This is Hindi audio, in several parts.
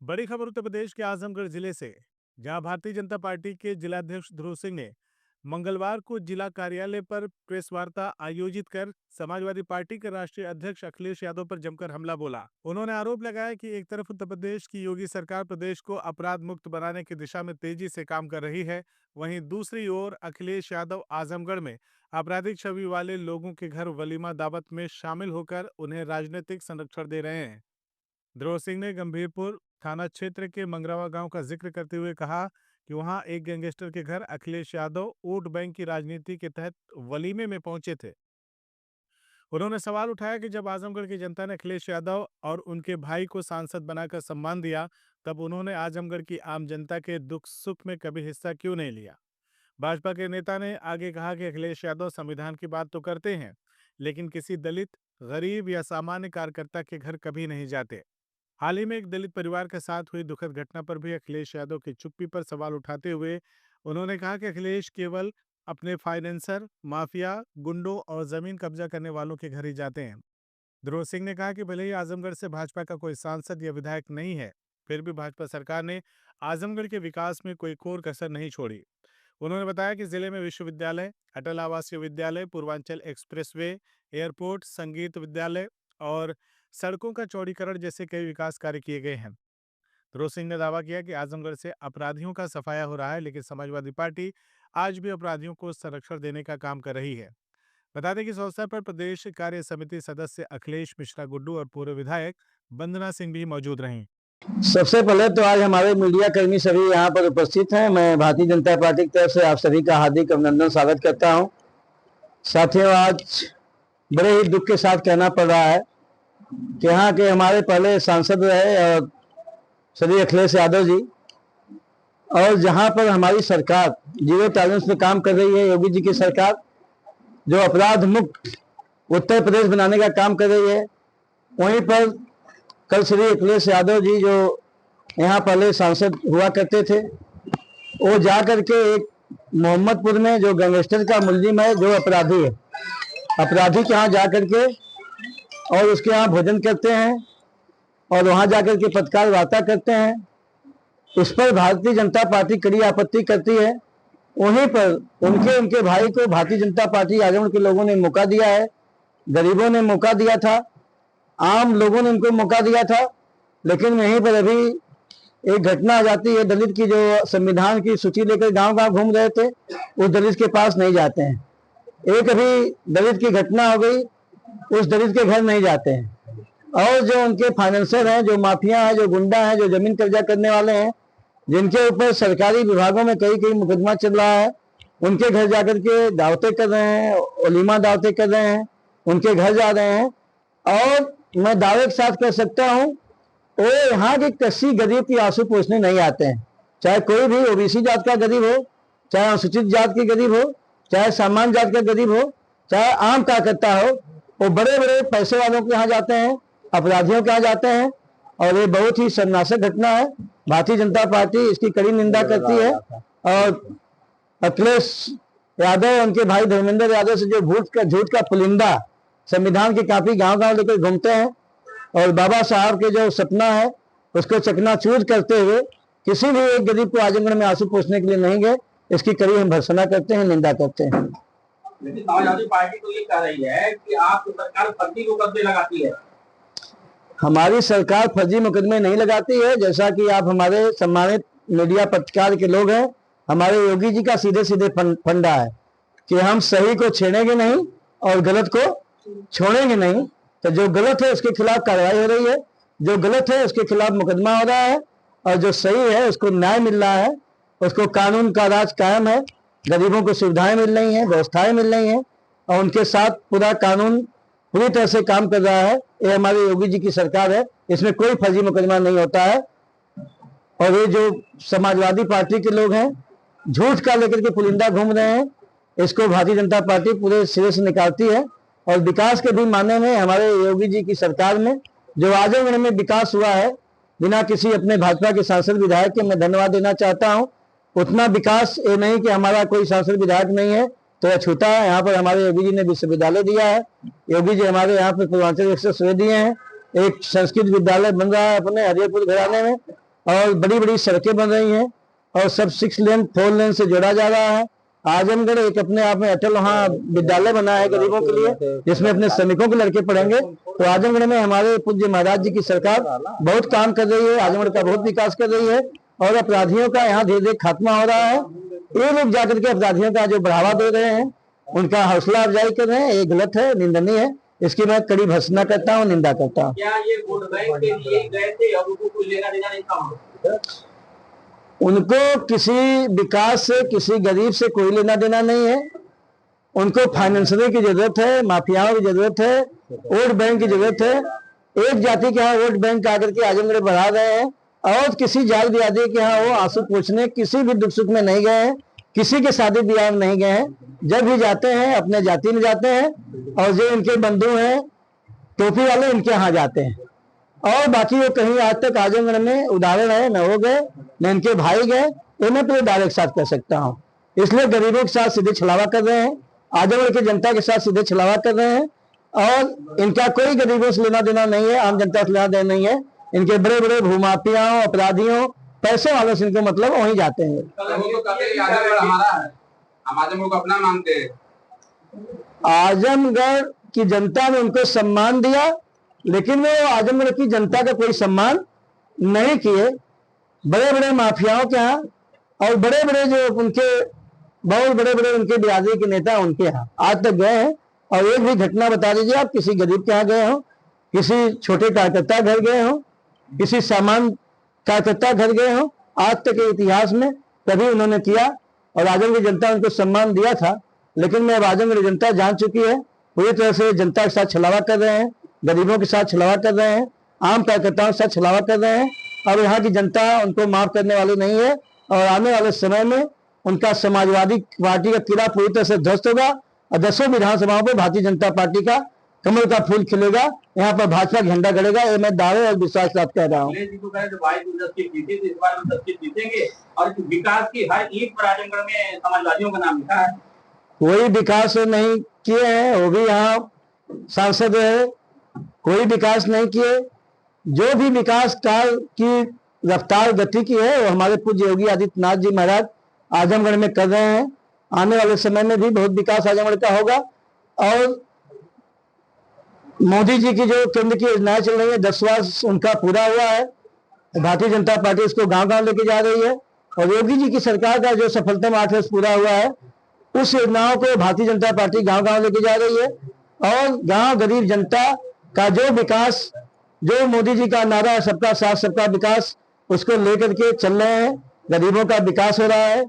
बड़ी खबर उत्तर प्रदेश के आजमगढ़ जिले से, जहां भारतीय जनता पार्टी के जिलाध्यक्ष ध्रुव सिंह ने मंगलवार को जिला कार्यालय पर प्रेस वार्ता आयोजित कर समाजवादी पार्टी के राष्ट्रीय अध्यक्ष अखिलेश यादव पर जमकर हमला बोला। उन्होंने आरोप लगाया कि एक तरफ उत्तर प्रदेश की योगी सरकार प्रदेश को अपराध मुक्त बनाने की दिशा में तेजी से काम कर रही है, वहीं दूसरी ओर अखिलेश यादव आजमगढ़ में आपराधिक छवि वाले लोगों के घर वलीमा दावत में शामिल होकर उन्हें राजनीतिक संरक्षण दे रहे हैं। ध्रुव सिंह ने गंभीरपुर थाना क्षेत्र के मंगरावा गांव का जिक्र करते हुए कहा कि वहां एक गैंगस्टर के घर अखिलेश यादव वोट बैंक की राजनीति के तहत वलीमे में पहुंचे थे। उन्होंने सवाल उठाया कि जब आजमगढ़ की जनता ने अखिलेश यादव और उनके भाई को सांसद बनाकर सम्मान दिया, तब उन्होंने आजमगढ़ की आम जनता के दुख सुख में कभी हिस्सा क्यों नहीं लिया। भाजपा के नेता ने आगे कहा कि अखिलेश यादव संविधान की बात तो करते हैं, लेकिन किसी दलित, गरीब या सामान्य कार्यकर्ता के घर कभी नहीं जाते। हाल ही में एक दलित परिवार के साथ हुई दुखद घटना पर भी अखिलेश यादव की चुप्पी पर सवाल उठाते हुए उन्होंने कहा कि अखिलेश केवल अपने फाइनेंसर, माफिया, गुंडों और जमीन कब्जा करने वालों के घर ही जाते हैं। ध्रुव सिंह ने कहा कि भले ही आजमगढ़ से भाजपा का कोई सांसद या विधायक नहीं है, फिर भी भाजपा सरकार ने आजमगढ़ के विकास में कोई कोर कसर नहीं छोड़ी। उन्होंने बताया कि जिले में विश्वविद्यालय, अटल आवासीय विद्यालय, पूर्वांचल एक्सप्रेसवे, एयरपोर्ट, संगीत विद्यालय और सड़कों का चौड़ीकरण जैसे कई विकास कार्य किए गए हैं। ध्रुव सिंह ने दावा किया कि आजमगढ़ से अपराधियों का सफाया हो रहा है, लेकिन समाजवादी पार्टी आज भी अपराधियों को संरक्षण देने का काम कर रही है। बता दें कि इस अवसर पर प्रदेश कार्य समिति सदस्य अखिलेश मिश्रा गुड्डू और पूर्व विधायक वंदना सिंह भी मौजूद रहीं। सबसे पहले तो आज हमारे मीडिया कर्मी सभी यहाँ पर उपस्थित हैं। मैं भारतीय जनता पार्टी की तरफ से आप सभी का हार्दिक अभिनंदन स्वागत करता हूँ। साथियों, आज बड़े ही दुख के साथ कहना पड़ रहा है कि यहाँ के हमारे पहले सांसद रहे और श्री अखिलेश यादव जी, और जहाँ पर हमारी सरकार जीरो टॉलरेंस में काम कर रही है, योगी जी की सरकार जो अपराध मुक्त उत्तर प्रदेश बनाने का काम कर रही है, वहीं पर कल श्री अखिलेश यादव जी जो यहाँ पहले सांसद हुआ करते थे, वो जा करके एक मोहम्मदपुर में जो गैंगस्टर का मुलजिम है, जो अपराधी है, अपराधी के यहाँ जा करके और उसके यहाँ भोजन करते हैं और वहाँ जाकर के पत्रकार वार्ता करते हैं। इस पर भारतीय जनता पार्टी कड़ी आपत्ति करती है। वहीं पर उनके भाई को भारतीय जनता पार्टी आजमगढ़ के लोगों ने मौका दिया है, गरीबों ने मौका दिया था, आम लोगों ने उनको मौका दिया था, लेकिन वहीं पर अभी एक घटना आ जाती है। दलित की जो संविधान की सूची लेकर गांव-गांव घूम रहे थे, उस दलित के पास नहीं जाते हैं। एक अभी दलित की घटना हो गई, उस दलित के घर नहीं जाते हैं। और जो उनके फाइनेंसर हैं, जो माफिया हैं, जो गुंडा हैं, जो जमीन कब्जा करने वाले हैं, जिनके ऊपर सरकारी विभागों में कई मुकदमा चल रहा है, उनके घर जाकर के दावतें कर रहे हैं, वलीमा दावतें कर रहे हैं, उनके घर जा रहे हैं। और मैं दावे के साथ कह सकता हूँ, वो यहाँ के किसी गरीब की आंसू पोंछने नहीं आते हैं। चाहे कोई भी ओबीसी जात का गरीब हो, चाहे अनुसूचित जात की गरीब हो, चाहे सामान्य जात का गरीब हो, चाहे आम कार्यकर्ता हो, वो बड़े बड़े पैसे वालों के यहाँ जाते हैं, अपराधियों के यहाँ जाते हैं। और ये बहुत ही शर्मनाशक घटना है। भारतीय जनता पार्टी इसकी कड़ी निंदा करती है। और अखिलेश यादव, उनके भाई धर्मेंद्र यादव से जो झूठ का पुलिंदा संविधान की कापी गांव-गांव लेकर घूमते हैं और बाबा साहब के जो सपना है उसको चकनाचूर करते हुए किसी भी एक गरीब को आजमगढ़ में आंसू पोंछने के लिए नहीं गए, इसकी कड़ी हम भर्त्सना करते हैं, निंदा करते हैं। लेकिन समाजवादी पार्टी तो ये कह रही है कि आपकी सरकार फर्जी मुकदमे लगाती है। हमारी सरकार फर्जी मुकदमे नहीं लगाती है। जैसा कि आप हमारे सम्मानित मीडिया पत्रकार के लोग हैं, हमारे योगी जी का सीधे सीधे फंडा है कि हम सही को छेड़ेंगे नहीं और गलत को छोड़ेंगे नहीं। तो जो गलत है उसके खिलाफ कार्रवाई हो रही है, जो गलत है उसके खिलाफ मुकदमा हो रहा है, और जो सही है उसको न्याय मिल रहा है, उसको कानून का राज कायम है, गरीबों को सुविधाएं मिल रही हैं, व्यवस्थाएं मिल रही हैं, और उनके साथ पूरा कानून पूरी तरह से काम कर रहा है। ये हमारे योगी जी की सरकार है, इसमें कोई फर्जी मुकदमा नहीं होता है। और ये जो समाजवादी पार्टी के लोग हैं, झूठ का लेकर के पुलिंदा घूम रहे हैं, इसको भारतीय जनता पार्टी पूरे सिरे से निकालती है। और विकास के भी माने में हमारे योगी जी की सरकार में जो आजमगढ़ में विकास हुआ है, बिना किसी अपने भाजपा के सांसद विधायक के मैं धन्यवाद देना चाहता हूं। उतना विकास ये नहीं कि हमारा कोई सांसद विधायक नहीं है तो यह छूटा है। यहाँ पर हमारे योगी जी ने विश्वविद्यालय दिया है, योगी जी हमारे यहाँ पर पूर्वांचल एक्सप्रेसवे दिए हैं, एक संस्कृत विद्यालय बन रहा है अपने हरियरपुर घराने में, और बड़ी बड़ी सड़कें बन रही हैं और सब 6 लेन 4 लेन से जोड़ा जा रहा है। आजमगढ़ एक अपने आप में अटल वहाँ विद्यालय बना है गरीबों के लिए, जिसमें अपने श्रमिकों के लड़के पढ़ेंगे। तो आजमगढ़ में हमारे पूज्य महाराज जी की सरकार बहुत काम कर रही है, आजमगढ़ का बहुत विकास कर रही है और अपराधियों का यहाँ धीरे धीरे खात्मा हो रहा है। ये लोग जाकर के अपराधियों का जो बढ़ावा दे रहे हैं, उनका हौसला अफजाई कर रहे हैं, ये गलत है, निंदनीय है। इसकी मैं कड़ी भर्त्सना करता हूँ, निंदा करता हूँ। क्या ये वोट बैंक के लिए गए थे और उनको कोई लेना देना नहीं था? उनको किसी विकास से, किसी गरीब से कोई लेना देना नहीं है। उनको फाइनेंसर की जरूरत है, माफियाओं की जरूरत है, वोट बैंक की जरूरत है। एक जाति के यहाँ वोट बैंक आकर के आजमगढ़ बढ़ा रहे हैं और किसी जात बिरादरी के यहाँ वो आंसू पूछने किसी भी दुख सुख में नहीं गए हैं, किसी के शादी ब्याह में नहीं गए हैं। जब भी जाते हैं अपने जाति में जाते हैं और जो इनके बंधु हैं टोपी वाले, इनके यहाँ जाते हैं। और बाकी वो कहीं आज तक आजमगढ़ में उदाहरण है न वो गए न इनके भाई गए, ये मैं पूरे दायरे के साथ कर सकता हूँ। इसलिए गरीबों के साथ सीधे छलावा कर रहे हैं, आजमगढ़ की जनता के साथ सीधे छलावा कर रहे हैं और इनका कोई गरीबों से लेना देना नहीं है, आम जनता से लेना देना नहीं है। इनके बड़े बड़े भूमाफियाओं, अपराधियों, पैसे वालों से इनको मतलब वहीं जाते हैं। हम आजमगढ़ को अपना मानते हैं। आजमगढ़ की जनता ने उनको सम्मान दिया, लेकिन वो आजमगढ़ की जनता का कोई सम्मान नहीं किए। बड़े बड़े माफियाओं के यहाँ और बड़े बड़े जो उनके बहुत बड़े बड़े उनके बिरादरी के नेता उनके यहाँ आज तक गए हैं। और एक भी घटना बता दीजिए आप, किसी गरीब के यहाँ गए हो, किसी छोटे कार्यकर्ता घर गए हो, किसी सामान्य कार्यकर्ता घर गए हो, आज तक के इतिहास में कभी उन्होंने किया। और आजमगढ़ की जनता उनको सम्मान दिया था, लेकिन मैं आजमगढ़ की जनता जान चुकी है, पूरी तरह से जनता के साथ छलावा कर रहे हैं, गरीबों के साथ छलावा कर रहे हैं, आम कार्यकर्ताओं के साथ छलावा कर रहे हैं। और यहाँ की जनता उनको माफ करने वाली नहीं है और आने वाले समय में उनका समाजवादी पार्टी का किला पूरी तरह से ध्वस्त होगा और 10 विधानसभाओं पर भारतीय जनता पार्टी का कमल का फूल खिलेगा, यहाँ पर भाजपा झंडा गड़ेगा। ये मैं दावे और विश्वास के साथ कह रहा हूँ। और विकास की हर ईंट पर आजमगढ़ में समाजवादियों का नाम लिखा है। कोई विकास नहीं किए हैं, वो भी यहाँ सांसद है, कोई विकास नहीं किए। जो भी विकास कार्य की रफ्तार गति की है वो हमारे पूज्य योगी आदित्यनाथ जी महाराज आजमगढ़ में कर रहे हैं। आने वाले समय में भी बहुत विकास आजमगढ़ का होगा। और मोदी जी की जो केंद्र की योजनाएं चल रही है, 10 वर्ष उनका पूरा हुआ है, भारतीय जनता पार्टी इसको गांव गांव लेके जा रही है। और योगी जी की सरकार का जो सफलतम 8 वर्ष पूरा हुआ है, उस योजनाओं को भारतीय जनता पार्टी गांव गांव लेके जा रही है। और गांव गरीब जनता का जो विकास, जो मोदी जी का नारा है सबका साथ सबका विकास, उसको लेकर के चल रहे हैं। गरीबों का विकास हो रहा है,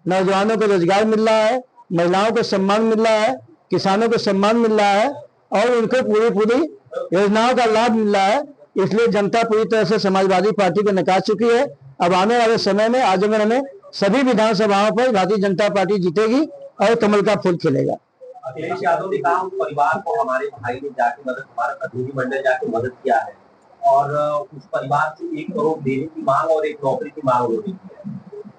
नौजवानों को रोजगार मिल रहा है, महिलाओं को सम्मान मिल रहा है, किसानों को सम्मान मिल रहा है और उनको पूरी योजनाओं का लाभ मिल रहा है। इसलिए जनता पूरी तरह से समाजवादी पार्टी को नकार चुकी है। अब आने वाले समय में आजमगढ़ में सभी विधानसभाओं पर भारतीय जनता पार्टी जीतेगी और कमल का फूल खिलेगा। अखिलेश यादव ने कहा परिवार को हमारे भाई ने जाके मदद, हमारा प्रतिनिधिमंडल जाके मदद किया है और उस परिवार से 1 करोड़ देने की मांग और 1 नौकरी की मांग हो रही है।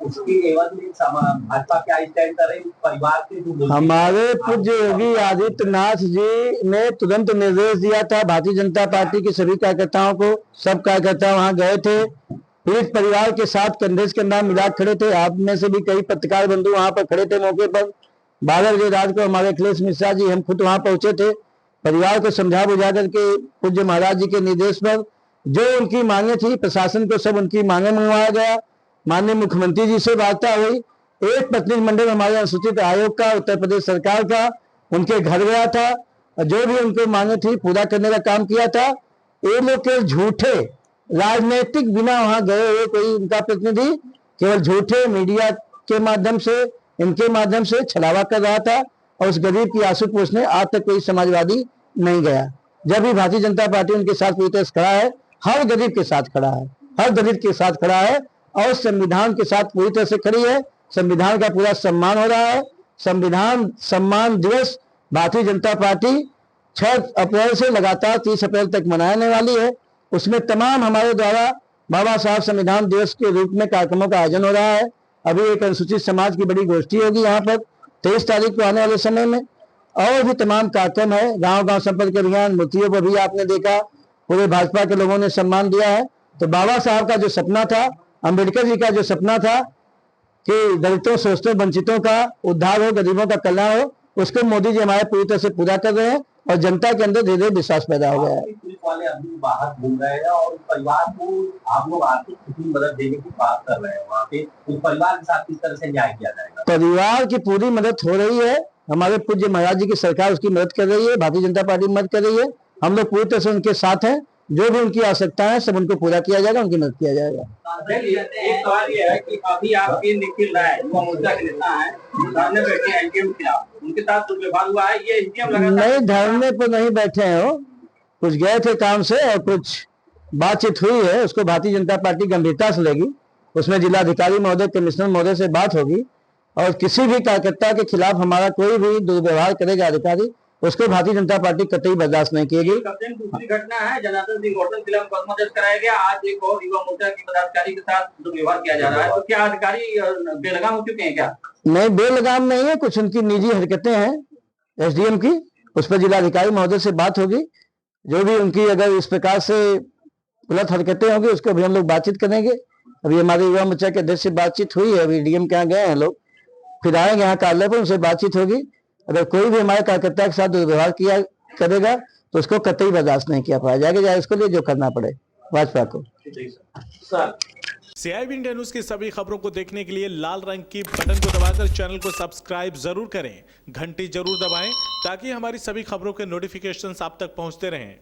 उसके एवज में भाजपा क्या स्टैंड कर रही है परिवार के? हमारे पूज्य योगी आदित्यनाथ जी ने तुरंत निर्देश दिया था भारतीय जनता पार्टी के सभी कार्यकर्ताओं को। सब कार्यकर्ता वहां गए थे, पीड़ित परिवार के साथ कंधे से कंधा मिला खड़े थे। आप में से भी कई पत्रकार बंधु वहां पर खड़े थे मौके पर। 12 बजे रात को हमारे अखिलेश मिश्रा जी, हम खुद वहां पहुंचे थे। परिवार को समझा बुझा करके पूज्य महाराज जी के निर्देश पर जो उनकी मांगे थी, प्रशासन को सब उनकी मांगे मंगवाया गया। माननीय मुख्यमंत्री जी से वार्ता हुई। एक प्रतिनिधिमंडल हमारे अनुसूचित आयोग का, उत्तर प्रदेश सरकार का, उनके घर गया था और जो भी उनको मांगे थी पूरा करने का काम किया था। ये लोग के झूठे राजनीतिक बिना वहां गए हुए कोई उनका प्रतिनिधि केवल झूठे मीडिया के माध्यम से, इनके माध्यम से छलावा कर रहा था और उस गरीब की आंसू पूछने आज तक कोई समाजवादी नहीं गया। जब भी भारतीय जनता पार्टी उनके साथ पूरी तरह खड़ा है, हर गरीब के साथ खड़ा है, हर दलित के साथ खड़ा है और संविधान के साथ पूरी तरह से खड़ी है। संविधान का पूरा सम्मान हो रहा है। संविधान सम्मान दिवस भारतीय जनता पार्टी 6 अप्रैल से लगातार 30 अप्रैल तक मनाने वाली है। उसमें तमाम हमारे द्वारा बाबा साहब संविधान दिवस के रूप में कार्यक्रमों का आयोजन हो रहा है। अभी एक अनुसूचित समाज की बड़ी गोष्ठी होगी यहाँ पर 23 तारीख को आने वाले समय में, और भी तमाम कार्यक्रम है। गांव गांव संपर्क अभियान, मूर्तियों पर भी आपने देखा पूरे भाजपा के लोगों ने सम्मान दिया है। तो बाबा साहब का जो सपना था अंबेडकर जी का जो सपना था कि दलितों, शोषितों, वंचितों का उद्धार हो, गरीबों का कल्याण हो, उसको मोदी जी हमारे पूरी तरह से पूरा कर रहे हैं और जनता के अंदर धीरे धीरे विश्वास पैदा हो गया है। पुलिस वाले अभी बाहर घूम रहे हैं और उस परिवार को आप लोग आर्थिक कितनी मदद देने की बात कर रहे हैं, वहाँ पे उस परिवार के साथ किस तरह से न्याय किया जाएगा? परिवार की पूरी मदद हो रही है, हमारे पूज्य महाराज जी की सरकार उसकी मदद कर रही है, भारतीय जनता पार्टी मदद कर रही है, हम लोग पूरी तरह से उनके साथ हैं, जो भी उनकी आवश्यकता है सब उनको पूरा किया जाएगा, उनकी मदद किया जाएगा। एक सवाल ये है कि अभी आपके निखिल राय युवा मोर्चा के नेता हैं, धरने बैठे हैं एनडीएम के खिलाफ, उनके साथ दुर्व्यवहार हुआ है, ये एनडीएम लगातार नहीं, धरने पर नहीं बैठे हैं, वो कुछ गए थे काम से और कुछ बातचीत हुई है, उसको भारतीय जनता पार्टी गंभीरता से लेगी, उसमें जिलाधिकारी महोदय, कमिश्नर महोदय से बात होगी और किसी भी कार्यकर्ता के खिलाफ हमारा कोई भी दुर्व्यवहार करेगा अधिकारी, उसको भारतीय जनता पार्टी कतई बर्दाश्त नहीं करेगी। दूसरी घटना है, जनार्दन सिंह गौतम जिला में मुकदमा दर्ज कराया गया, आज एक और युवा मोर्चा के पदाधिकारी के साथ दुर्व्यवहार किया जा रहा है, तो क्या अधिकारी बेलगाम हो चुके हैं क्या? नहीं, बेलगाम नहीं है, कुछ उनकी निजी हरकतें हैं एसडीएम की, उस पर जिलाधिकारी महोदय से बात होगी, जो भी उनकी अगर इस प्रकार से गलत हरकतें होंगी उसको भी हम लोग बातचीत करेंगे। अभी हमारे युवा मोर्चा के अध्यक्ष से बातचीत हुई है, अभी डीएम के यहाँ गए हैं लोग, फिर आएंगे यहाँ कार्यालय पर, उनसे बातचीत होगी। अगर कोई भी हमारे कार्यकर्ता के साथ दुर्व्यवहार किया करेगा तो उसको कतई बर्दाश्त नहीं किया पाया जाएगा, चाहे उसके लिए जो करना पड़े भाजपा को। CIB इंडिया न्यूज की सभी खबरों को देखने के लिए लाल रंग की बटन को दबाकर चैनल को सब्सक्राइब जरूर करें, घंटी जरूर दबाएं ताकि हमारी सभी खबरों के नोटिफिकेशंस आप तक पहुंचते रहें।